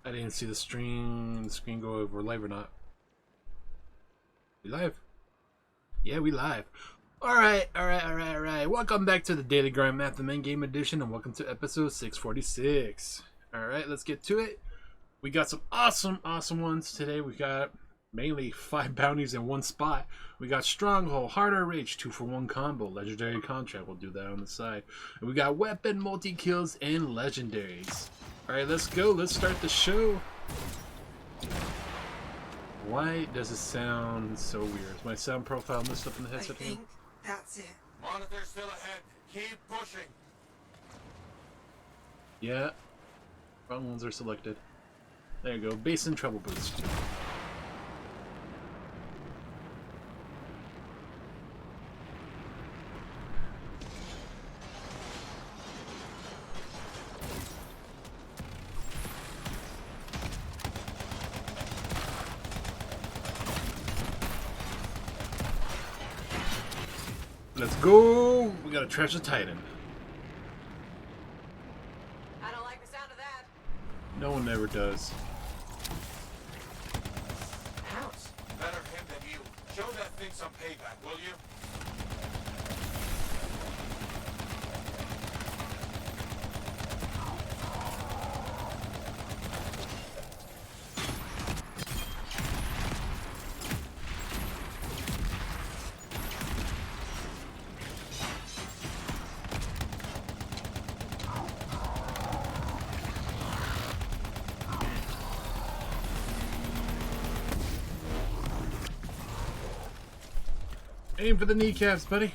I didn't see the screen go if we're live or not. We live? Yeah, we live. Alright. Welcome back to the Daily Grind Anthem Endgame Edition, and welcome to episode 646. Alright, let's get to it. We got some awesome ones today. We got mainly 5 bounties in one spot. We got Stronghold, Harder Rage, 2-for-1 combo, Legendary Contract. We'll do that on the side. And we got Weapon, Multi-Kills, and Legendaries. Alright, let's go. Let's start the show. Why does it sound so weird? Is my sound profile messed up in the headset? I think that's it. Monitor still ahead. Keep pushing. Yeah. Wrong ones are selected. There you go. Bass and treble boost. Let's go! We gotta trash the Titan. I don't like the sound of that. No one ever does. Ouch. Better him than you. Show that thing some payback, will you? Aim for the kneecaps, buddy.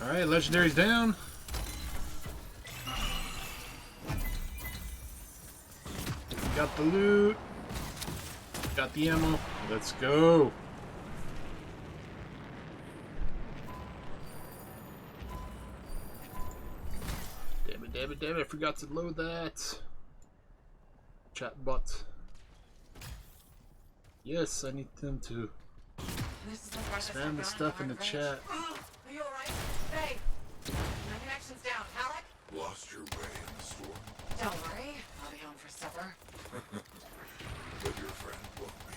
Alright, legendary's down. Got the loot. Got the ammo. Let's go. Damn it, I forgot to load that. Chatbot. Yes, I need them to spam the stuff in the chat. Are you alright? Hey! My connection's down. Alec? Lost your way in the storm, Don't worry. I'll be home for supper. but your friend won't be.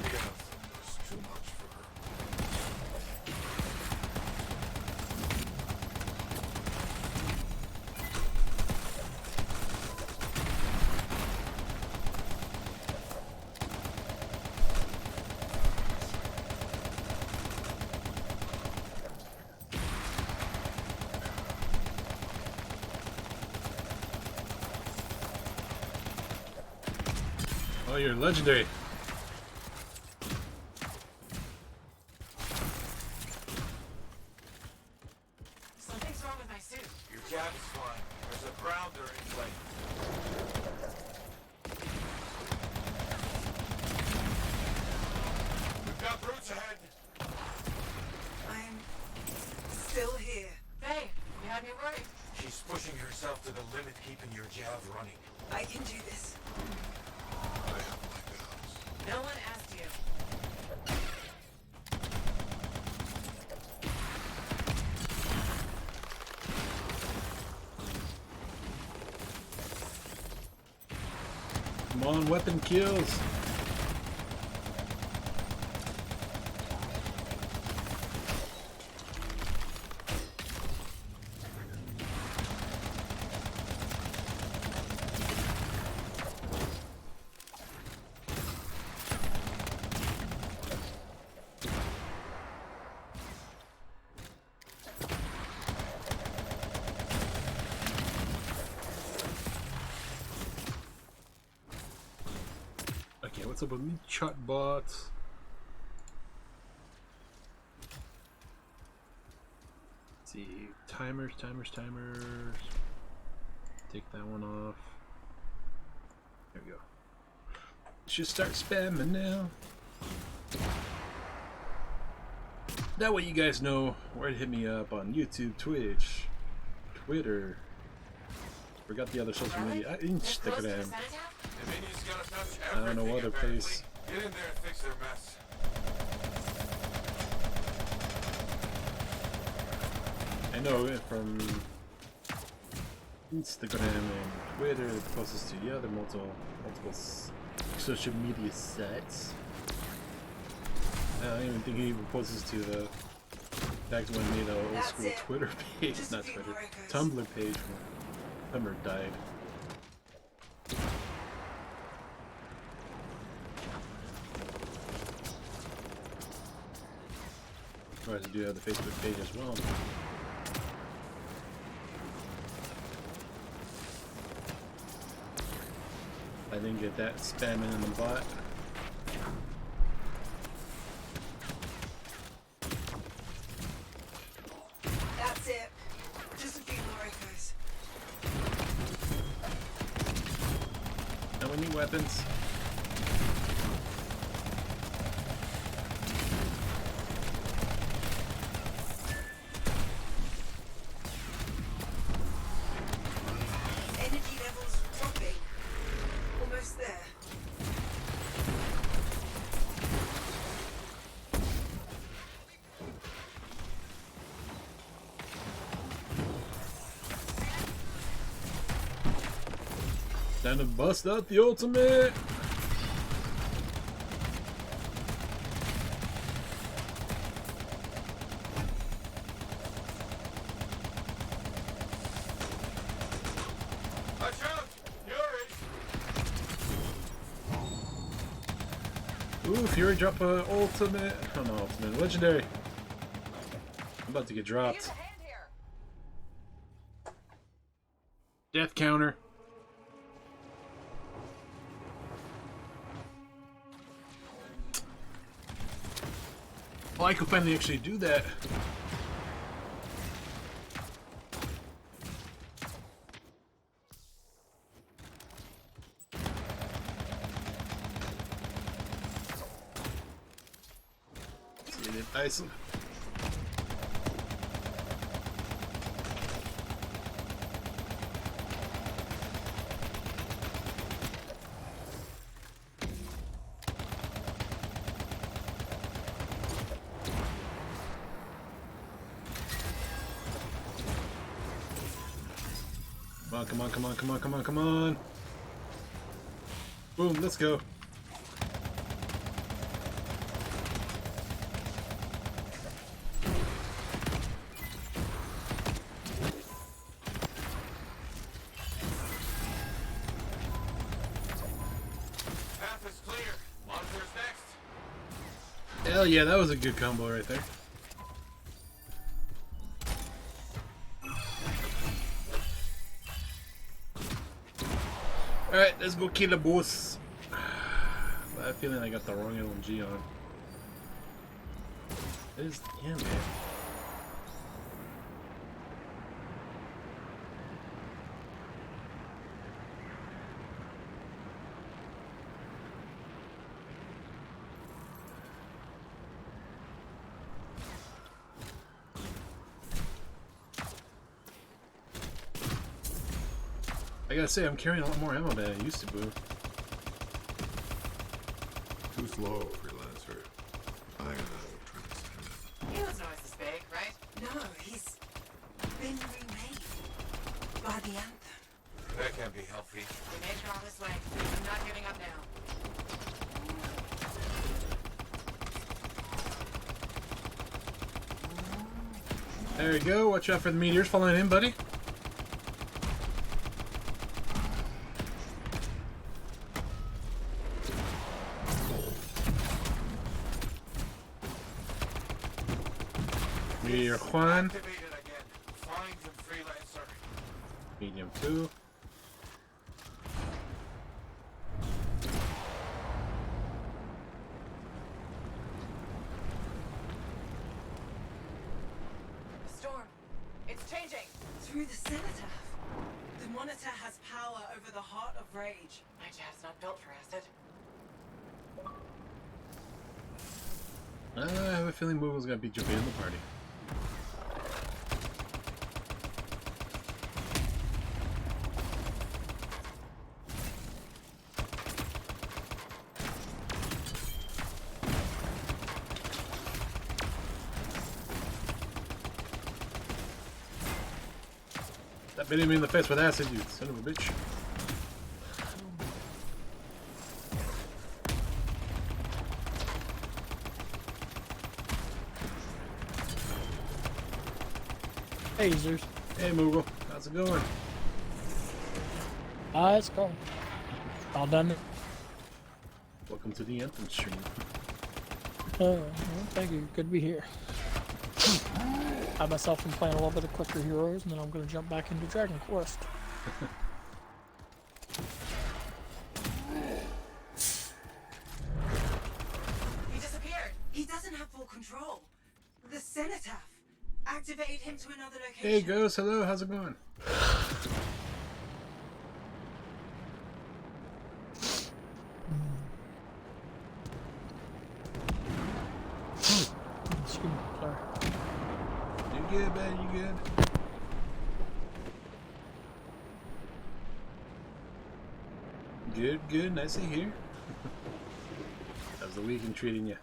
The Anthem was too much for her. Oh, you're legendary. Something's wrong with my suit. Your cab's fine. There's a grounder in play. We've got brutes ahead. I'm still here. Hey, you had me worried. She's pushing herself to the limit, keeping your jab running. I can do this. I have my doubts. No one asked you. Come on, weapon kills. Okay, what's up with me? Chatbots. Let's see. Timers. Take that one off. There we go. Should start spamming now. That way you guys know where to hit me up on YouTube, Twitch, Twitter, Forgot the other social media. I didn't stick it in. I don't know other place. Get in there and fix their mess. I know it from Instagram and Twitter, the closest to the other multiple social media sites. I don't even think he even closest to the back when he made an old school Twitter page, not Twitter, Tumblr page when Tumblr died. Of course, I do have the Facebook page as well. I didn't get that spamming in the bot. That's it. Just a few more echoes. Now we need weapons. Energy levels dropping. Almost there. Time to bust out the ultimate! Watch out! Fury! Ooh, Fury drop a ultimate. Oh no, ultimate. Legendary. I'm about to get dropped. Death counter. Oh, I could finally actually do that. Get it, Dyson. Come on, come on, come on, come on, come on. Boom, let's go. Path is clear. Monsters next. Hell yeah, that was a good combo right there. Alright, let's go kill the boss. I have a feeling I got the wrong LMG on. Yeah, man. I gotta say, I'm carrying a lot more ammo than I used to, boo. Too slow, freelancer. I know, transcendent. He was always this big, right? No, he's been remade by the Anthem. That can't be healthy. We made it all this way. I'm not giving up now. There you go. Watch out for the meteors falling in, buddy. Meteor Juan. Activated again. Find him, freelancer. Medium 2. The storm. It's changing. Through the cenotaph. The monitor has power over the heart of rage. My jab's not built for acid. I have a feeling Moogle's gonna be jumping in the party. Stop hitting me in the face with acid, you son of a bitch. Hey, Zeus. Hey, Moogle. How's it going? It's going. All done. Welcome to the Anthem stream. Well, thank you. Good to be here. I myself am playing a little bit of Clicker Heroes, and then I'm going to jump back into Dragon Quest. He disappeared. He doesn't have full control. The cenotaph. Activate him to another location. Hey, Ghost. Hello. How's it going? Excuse me, sorry. You good, man? You good? Good, good. Nice to hear. How's the weekend treating you?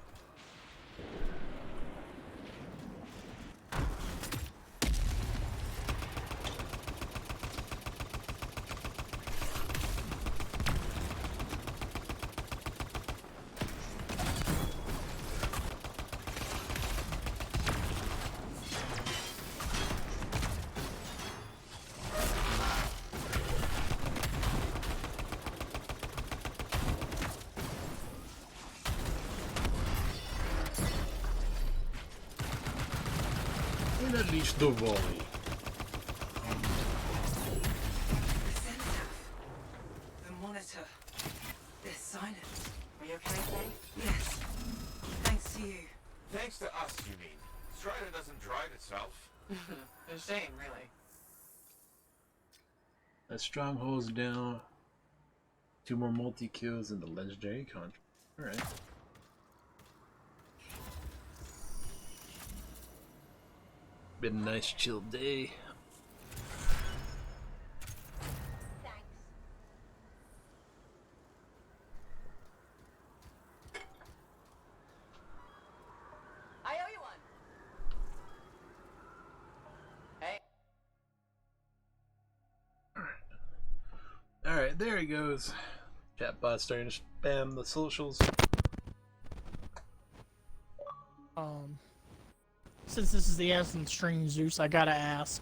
And unleash the volley. The cenotaph. The monitor. They're silent. Are you okay, Faye? Yes. Thanks to you. Thanks to us, you mean? Strider doesn't drive itself. A shame, really. That stronghold's down. 2 more multi-kills in the legendary contract. Alright. Been a nice chill day. I owe you one. Hey. Alright, there he goes. Chatbot's starting to spam the socials. Since this is the Anthem stream, Zeus, I gotta ask.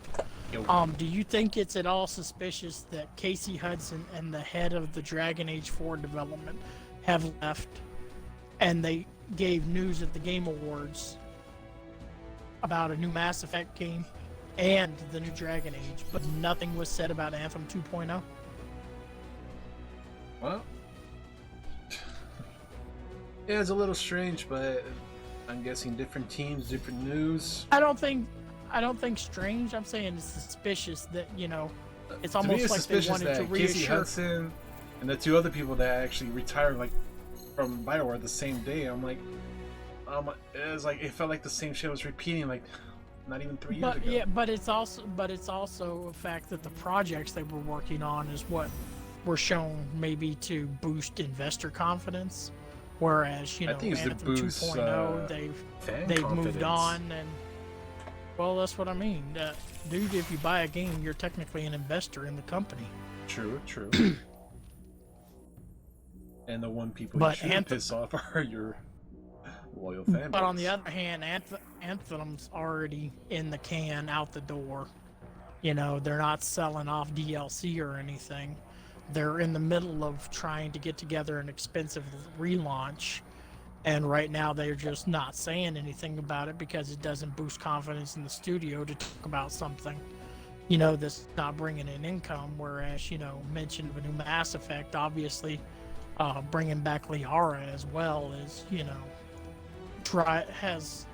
Yo. Do you think it's at all suspicious that Casey Hudson and the head of the Dragon Age 4 development have left, and they gave news at the Game Awards about a new Mass Effect game and the new Dragon Age, but nothing was said about Anthem 2.0? Well, yeah, it's a little strange, but I'm guessing different teams, different news. I don't think strange. I'm saying it's suspicious that, you know, it's To me, almost like they suspicious wanted to that Casey reassure. Hudson and the 2 other people that actually retired like from BioWare the same day. I'm like, it was like it felt like the same shit was repeating, like not even 3 years But ago. yeah, but it's also a fact that the projects they were working on is what were shown maybe to boost investor confidence, whereas, you I know, think it's to Anthem boost, 2.0 fan they've confidence. moved on, and well, that's what I mean. Dude, if you buy a game, you're technically an investor in the company. True, true. And the one people But you should piss off are your loyal fan But on base. the other hand, Anthem's already in the can, out the door. You know, they're not selling off DLC or anything. They're in the middle of trying to get together an expensive relaunch, and right now they're just not saying anything about it because it doesn't boost confidence in the studio to talk about something, you know, that's not bringing in income. Whereas, you know, mention of a new Mass Effect, obviously, bringing back Liara as well is, you know, has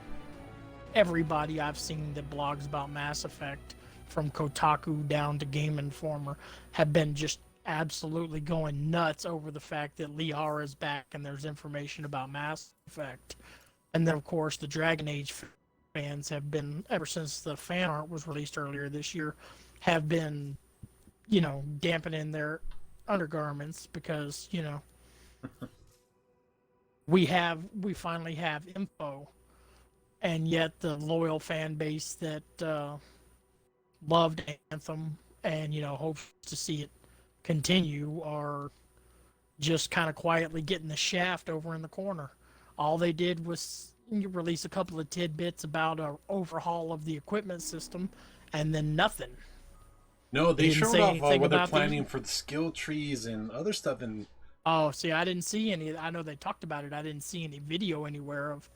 everybody I've seen that blogs about Mass Effect, from Kotaku down to Game Informer, have been just absolutely going nuts over the fact that Liara is back and there's information about Mass Effect. And then, of course, the Dragon Age fans have been, ever since the fan art was released earlier this year, have been, you know, dampening their undergarments because, you know, we finally have info, and yet the loyal fan base that loved Anthem and hope to see it continue, are just kind of quietly getting the shaft over in the corner. All they did was release a couple of tidbits about an overhaul of the equipment system, and then nothing. No, they didn't showed say off anything what they're about planning for the skill trees and other stuff. And Oh, see, I didn't see any. I know they talked about it. I didn't see any video anywhere of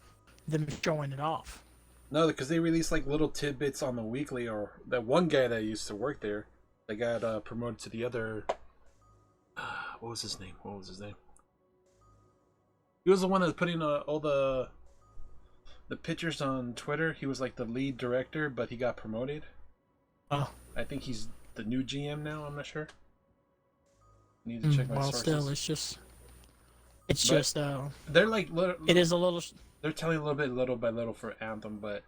them showing it off. no, because they released like little tidbits on the weekly, or that one guy that used to work there, that got promoted to the other. What was his name? He was the one that was putting all the pictures on Twitter. He was like the lead director, but he got promoted. Oh. I think he's the new GM now. I'm not sure. Need to check my sources. Still, it's just they're like it is a little. They're telling a little by little for Anthem, but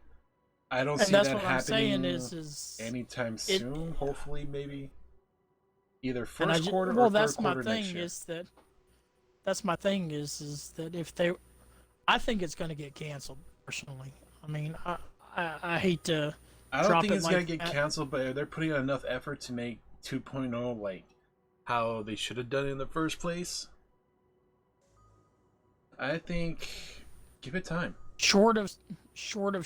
I don't And see that's that what I'm happening saying is anytime soon. Hopefully, maybe either and first quarter well, or that's third my quarter thing next year. That's my thing is that if they, I think it's going to get canceled personally. I mean, I hate to. I don't think it's like gonna get canceled, but they're putting enough effort to make 2.0 like how they should have done it in the first place. I think give it time. Short of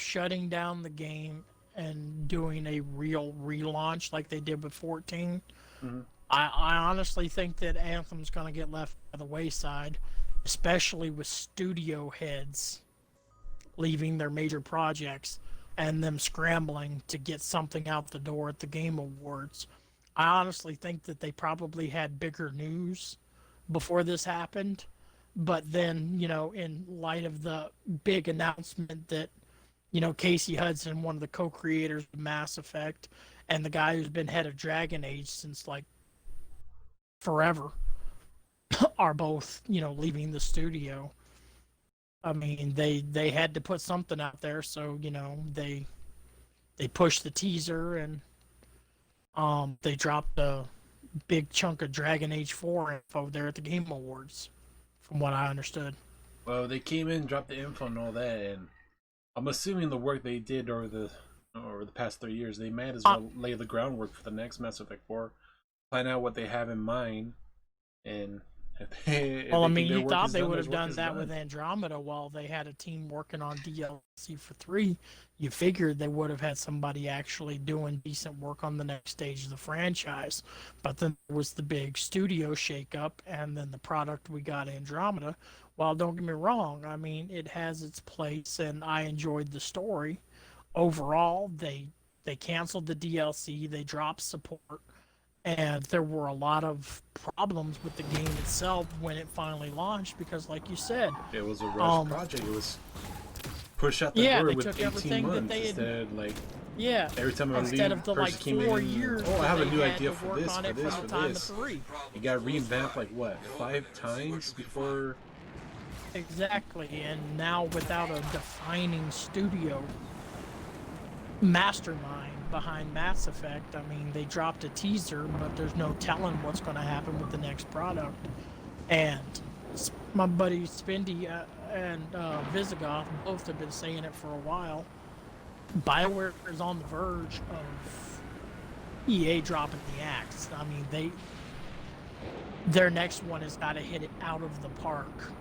shutting down the game and doing a real relaunch like they did with 14, Mm-hmm. I honestly think that Anthem's going to get left by the wayside, especially with studio heads leaving their major projects and them scrambling to get something out the door at the Game Awards. I honestly think that they probably had bigger news before this happened, but then, in light of the big announcement that, Casey Hudson, one of the co-creators of Mass Effect, and the guy who's been head of Dragon Age since, like, forever, are both, leaving the studio. I mean, they had to put something out there, so, they pushed the teaser, and they dropped a big chunk of Dragon Age 4 info there at the Game Awards, from what I understood. Well, they came in, dropped the info and all that, and I'm assuming the work they did over the past 3 years, they might as well lay the groundwork for the next Mass Effect 4, find out what they have in mind, and you thought they would have done that with Andromeda while they had a team working on DLC for 3. You figured they would have had somebody actually doing decent work on the next stage of the franchise. But then there was the big studio shakeup, and then the product we got, Andromeda. While don't get me wrong, I mean, it has its place, and I enjoyed the story. Overall, they canceled the DLC, they dropped support, and there were a lot of problems with the game itself when it finally launched because, like you said, it was a rush project. It was pushed out the door with 18 months instead. Every time a instead lead of the person came 4 in, years. I have a they new had idea to for work this, on for it this, from for the time this. of 3. It got revamped like what, 5 times before? Exactly, and now without a defining studio mastermind behind Mass Effect, I mean, they dropped a teaser, but there's no telling what's going to happen with the next product. And my buddy Spindy and Visigoth both have been saying it for a while. BioWare is on the verge of EA dropping the axe. I mean, their next one has got to hit it out of the park,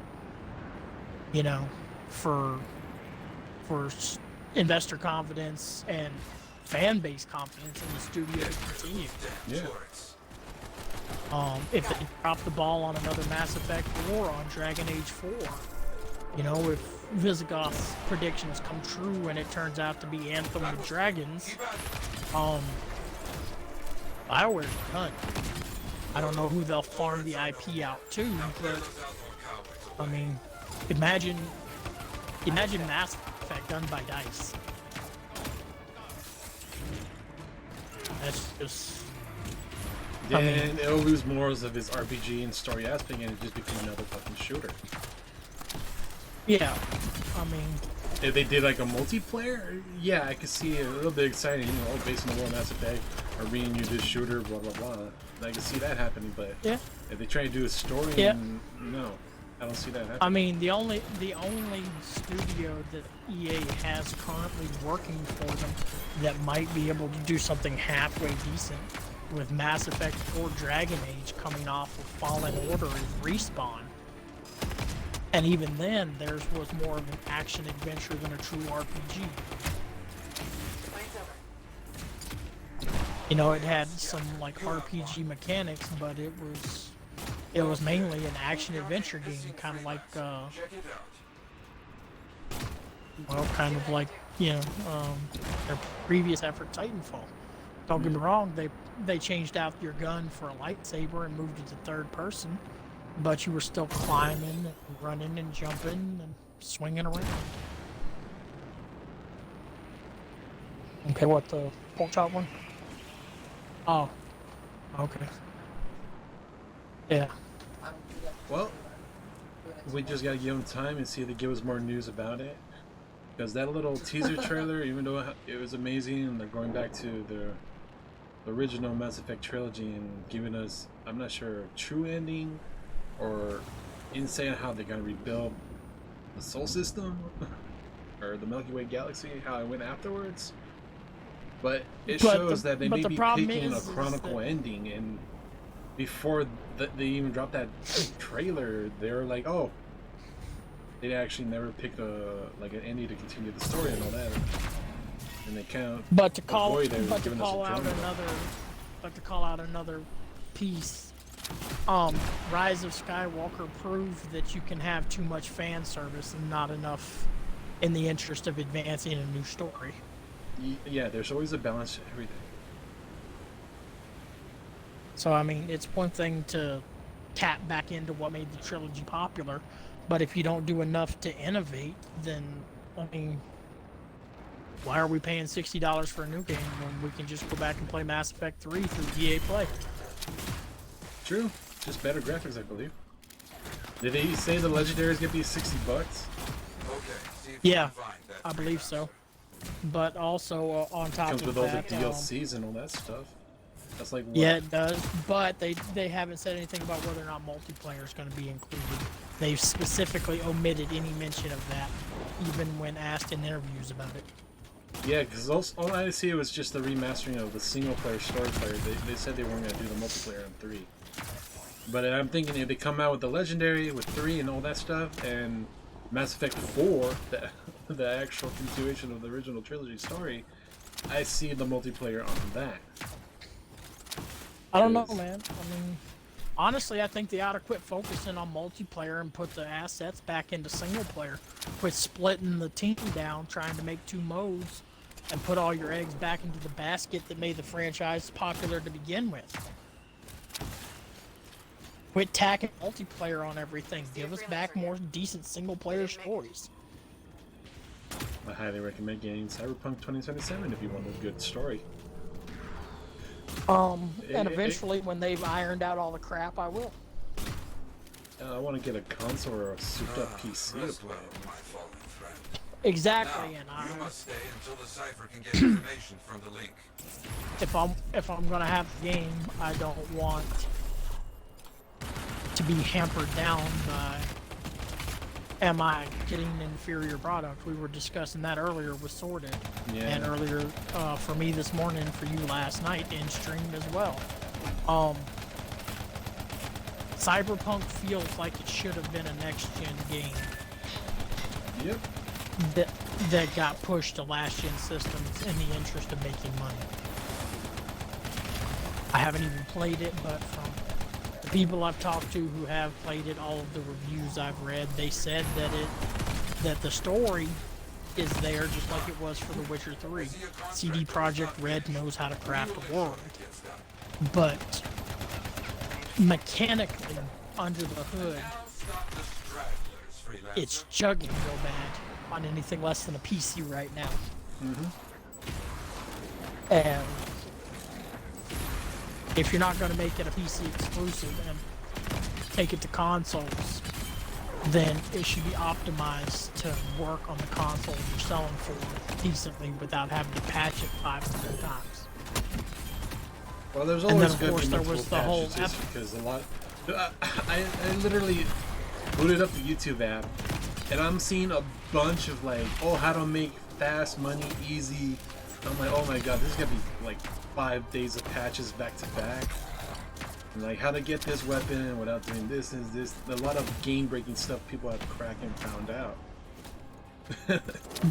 for investor confidence and fan base confidence in the studio to continue. Yeah. If they drop the ball on another Mass Effect 4 on Dragon Age 4, if Visigoth's predictions come true and it turns out to be Anthem with Dragons, BioWare's done. I don't know who they'll farm the IP out to, but I mean, imagine Mass Effect done by DICE. That's just. Then it'll lose more of its RPG and story aspect, and it just become another fucking shooter. Yeah, I mean. If they did like a multiplayer, yeah, I could see it a little bit exciting. Based on the world Mass Effect, or reading you this shooter, blah blah blah. I can see that happening, but yeah, if they try to do a story, no, I don't see that happening. I mean, the only studio that EA has currently working for them that might be able to do something halfway decent with Mass Effect 4 Dragon Age coming off of Fallen Order and Respawn. And even then, theirs was more of an action adventure than a true RPG. Fight's over. You know, it had some like RPG mechanics, but it was mainly an action adventure game, kind of like Check it out. well, kind of like, you know, their previous effort, Titanfall. Don't get me wrong, they changed out your gun for a lightsaber and moved it to third person, but you were still climbing and running and jumping and swinging around. Okay, what, the pork chop one? Oh, okay. Yeah. Well, we just gotta give them time and see if they give us more news about it. Because that little teaser trailer, even though it was amazing, and they're going back to the original Mass Effect trilogy and giving us, I'm not sure, a true ending or insight on how they're gonna rebuild the Sol System or the Milky Way Galaxy, how it went afterwards. But it shows that they may be picking a chronicle ending, and before they even dropped that trailer, they were like, oh, they actually never picked an ending to continue the story and all that, and they kind of But to call avoid it, but to giving us a call out drama. another piece, Rise of Skywalker proved that you can have too much fan service and not enough in the interest of advancing a new story. Yeah, there's always a balance to everything. So I mean, it's one thing to tap back into what made the trilogy popular, but if you don't do enough to innovate, then I mean, why are we paying $60 for a new game when we can just go back and play Mass Effect 3 through EA Play? True, just better graphics, I believe. Did they say the legendaries get these $60? Okay, see if Yeah, you can find that I believe so. But also on top Comes of with all the that, DLCs and all that stuff. That's like what? yeah, it does. But they haven't said anything about whether or not multiplayer is going to be included. They've specifically omitted any mention of that, even when asked in interviews about it. Yeah, because all I see was just the remastering of the single-player story player. They said they weren't going to do the multiplayer in 3. But I'm thinking if they come out with the Legendary, with 3 and all that stuff, and Mass Effect 4, the actual continuation of the original trilogy story, I see the multiplayer on that. I don't know, man. I mean, honestly, I think they ought to quit focusing on multiplayer and put the assets back into single player. Quit splitting the team down, trying to make 2 modes, and put all your eggs back into the basket that made the franchise popular to begin with. Quit tacking multiplayer on everything. Give us back more decent single player stories. I highly recommend getting Cyberpunk 2077 if you want a good story. And eventually, when they've ironed out all the crap, I will. I want to get a console or a souped-up PC to Rest play. well, my fallen friend. Exactly, Now, and you must stay until the cipher can get information from the link. if I'm gonna have a game, I don't want to be hampered down by am I getting an inferior product. We were discussing that earlier with Sorted, Yeah. and earlier for me this morning, for you last night in stream as well. Cyberpunk feels like it should have been a next-gen game Yep. that got pushed to last-gen systems in the interest of making money. I haven't even played it, but from the people I've talked to who have played it, all of the reviews I've read, they said that the story is there just like it was for The Witcher 3. CD Projekt Red knows how to craft a world, but mechanically, under the hood, Now stop the stragglers, freelancer. it's chugging real bad on anything less than a PC right now. And if you're not going to make it a PC exclusive and take it to consoles, then it should be optimized to work on the console you're selling for decently without having to patch it 500 times. Well, there's And always then, of good course, there multiple was the whole patches just because a lot. I literally booted up the YouTube app, and I'm seeing a bunch of like, oh, how to make fast money easy I'm like, oh my god, this is gonna be like 5 days of patches back to back. And like how to get this weapon without doing this and this. A lot of game-breaking stuff people have cracked and found out.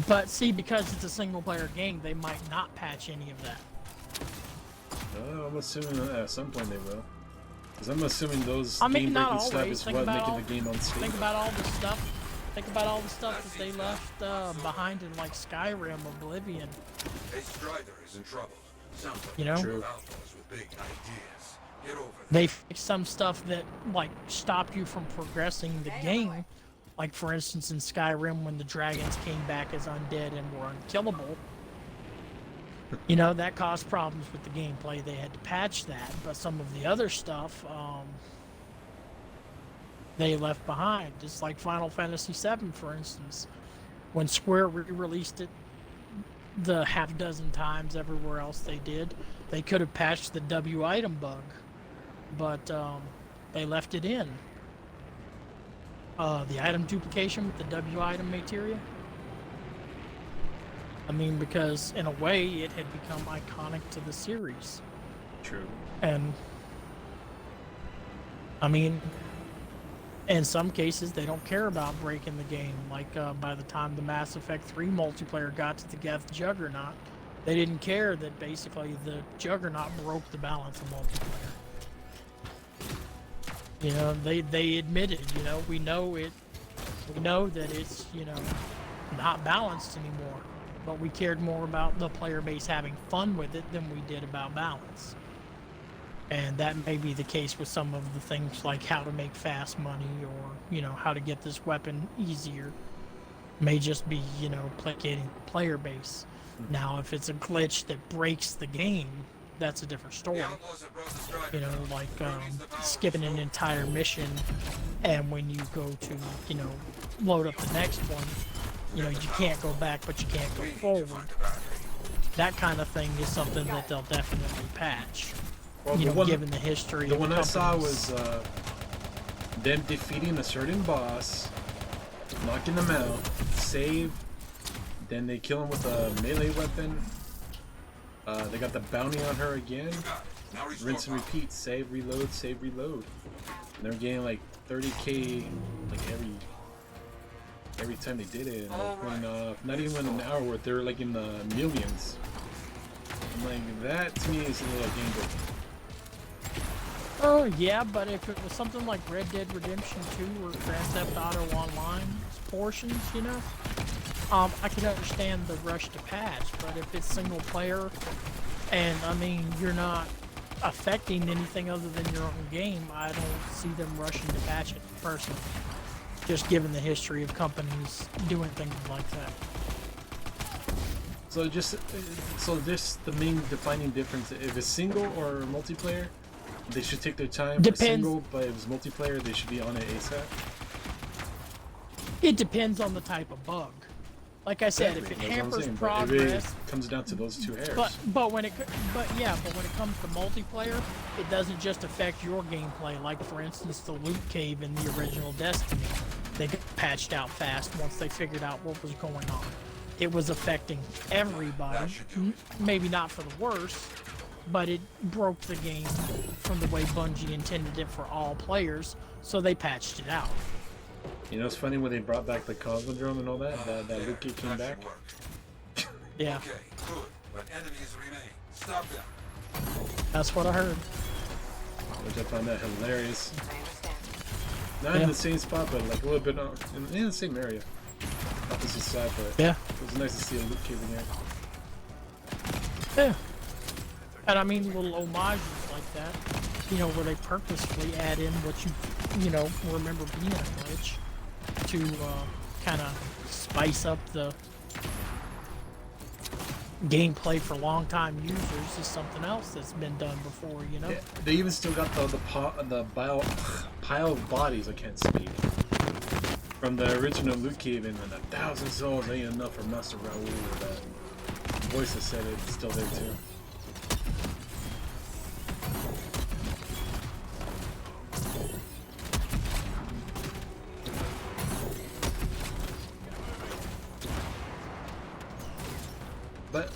But see, because it's a single-player game, they might not patch any of that. I'm assuming at some point they will. Because I'm assuming those I mean, game-breaking not stuff always. is Think what about making all- the game unstable. Think about all the stuff. Think about all the stuff that they left behind in like Skyrim, Oblivion. A Strider is in trouble. Sounds like You know? a group of outlaws with big ideas. Get over there. They fixed some stuff that like stopped you from progressing the game. Like for instance in Skyrim when the dragons came back as undead and were unkillable. You know, that caused problems with the gameplay. They had to patch that, but some of the other stuff they left behind. Just like Final Fantasy VII, for instance. When Square re-released it the half dozen times everywhere else they did, they could have patched the W item bug, but they left it in. The item duplication with the W item materia. I mean, because in a way it had become iconic to the series. True. And I mean, in some cases they don't care about breaking the game. Like by the time the Mass Effect 3 multiplayer got to the Geth Juggernaut, they didn't care that basically the Juggernaut broke the balance of multiplayer. You know, they admitted, you know, we know that it's, you know, not balanced anymore, but we cared more about the player base having fun with it than we did about balance. And that may be the case with some of the things like how to make fast money or, you know, how to get this weapon easier. May just be, you know, placating the player base. Now, if it's a glitch that breaks the game, that's a different story. You know, like skipping an entire mission, and when you go to, you know, load up the next one, you know, you can't go back, but you can't go forward. That kind of thing is something that they'll definitely patch. Well, You the know, one, given the history. the of one I saw companies. was them defeating a certain boss, knocking them out, save, then they kill him with a melee weapon. They got the bounty on her again. Rinse and repeat, save, reload, save, reload. And they're getting like 30k like every time they did it. And like, when, not even an hour worth, they were like in the millions. I'm like, that to me is a little game breaking. Oh yeah, but if it was something like Red Dead Redemption 2 or Grand Theft Auto Online portions, you know, I can understand the rush to patch. But if it's single player, and I mean you're not affecting anything other than your own game, I don't see them rushing to patch it personally. Just given the history of companies doing things like that. So this the main defining difference. If it's single or multiplayer, they should take their time. For Depends. single, but if it's multiplayer, they should be on it ASAP. It depends on the type of bug. Like I said, if it That's what I'm hampers saying, but progress, it comes down to those two errors. but when it comes to multiplayer, it doesn't just affect your gameplay. Like for instance, the loot cave in the original Destiny, they got patched out fast once they figured out what was going on. It was affecting everybody, maybe not for the worse, but it broke the game from the way Bungie intended it for all players, so they patched it out. You know, it's funny when they brought back the Cosmodrome and all that. That Luke came back. Yeah, Okay, good. But enemies remain. Stop them. that's what I heard. Which I found that hilarious. I understand. Not Yeah. in the same spot, but like a little bit in the same area. Opposite side, but Yeah. it was nice to see a Luke cave in there. Yeah. And I mean little homages like that, you know, where they purposefully add in what you know, remember being a glitch to kind of spice up the gameplay for long-time users is something else that's been done before, you know? Yeah, they even still got the pile of bodies. I can't speak. From the original Luke cave, and 1,000 souls ain't enough for Master Raoul. That voice that said it's still there too. But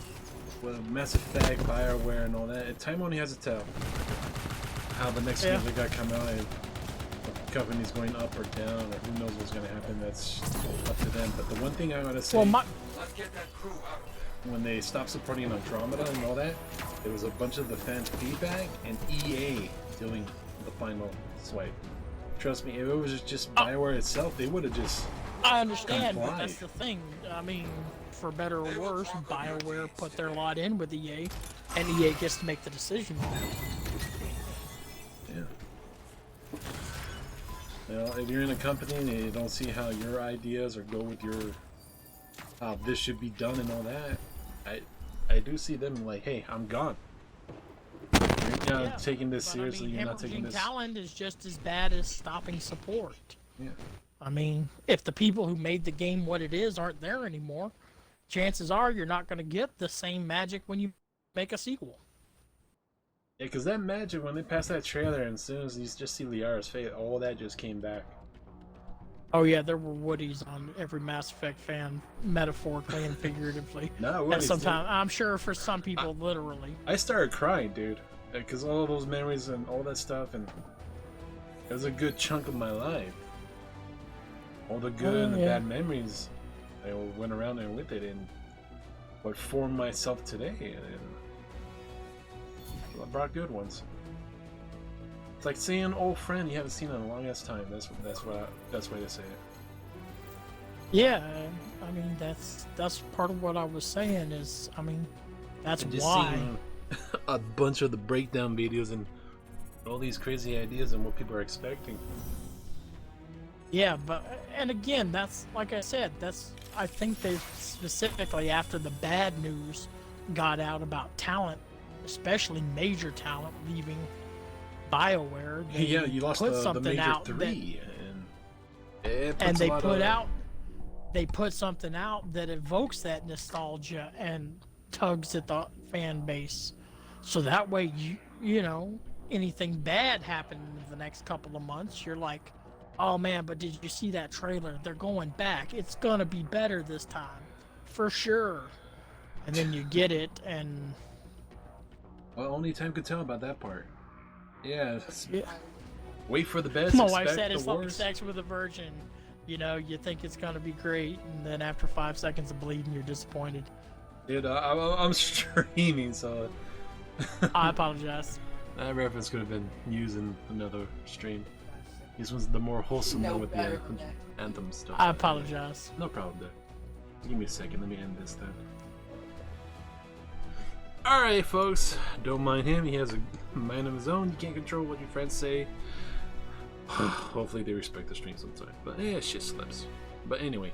Mass Effect, BioWare, and all that. Time only has to tell how the next games are gonna come out. And the company's going up or down, or who knows what's gonna happen. That's up to them. But the one thing I gotta say, Let's get that crew out of there. when they stopped supporting Andromeda and all that, there was a bunch of the fans' feedback and EA doing the final swipe. Trust me, if it was just BioWare itself, they would have just. I understand, but complied. that's the thing. I mean, for better or worse, BioWare put their lot in with EA, and EA gets to make the decision. Yeah. You know, if you're in a company and you don't see how your ideas or go with your how this should be done and all that, I do see them like, hey, I'm gone. You're not taking this but seriously. I mean, You're not taking hemorrhaging this. talent is just as bad as stopping support. Yeah. I mean, if the people who made the game what it is aren't there anymore, chances are you're not going to get the same magic when you make a sequel. Yeah, because that magic, when they passed that trailer, and as soon as you just see Liara's face, all that just came back. Oh yeah, there were Woodies on every Mass Effect fan, metaphorically and figuratively. No, And Woodies, sometimes, I'm sure for some people, literally. I started crying, dude, because all those memories and all that stuff, and it was a good chunk of my life. All the good and the bad memories, I went around there with it, and what formed myself today, and I brought good ones. It's like seeing an old friend you haven't seen in a long ass time. That's way to say it. Yeah, I mean that's part of what I was saying is, I mean, that's And just why. seeing a bunch of the breakdown videos and all these crazy ideas and what people are expecting. Yeah, but and again, that's like I said, that's I think they specifically after the bad news got out about talent, especially major talent leaving BioWare. They Yeah, you lost put the something major out three, and it puts and a they lot put of- out they put something out that evokes that nostalgia and tugs at the fan base, so that way you know anything bad happening in the next couple of months, you're like, oh man, but did you see that trailer? They're going back. It's gonna be better this time, for sure. And then you get it, and well, only time could tell about that part. Yeah, yeah. wait for the best. My wife expect said the it's like worst. sex with a virgin. You know, you think it's gonna be great, and then after 5 seconds of bleeding, you're disappointed. Dude, I'm streaming, so I apologize. that reference could have been used in another stream. This was the more wholesome one with the Anthem stuff. I apologize. No problem there. Give me a second, let me end this then. Alright folks, don't mind him, he has a mind of his own, you can't control what your friends say. Hopefully they respect the stream sometime, but shit slips. But anyway,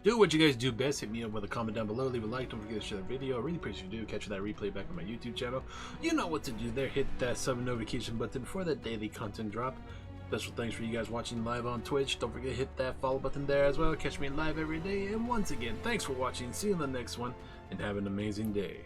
do what you guys do best, hit me up with a comment down below, leave a like, don't forget to share the video, I really appreciate you do, catch that replay back on my YouTube channel. You know what to do there, hit that sub and notification button for that daily content drop. Special thanks for you guys watching live on Twitch. Don't forget to hit that follow button there as well. Catch me live every day. And once again, thanks for watching. See you in the next one. And have an amazing day.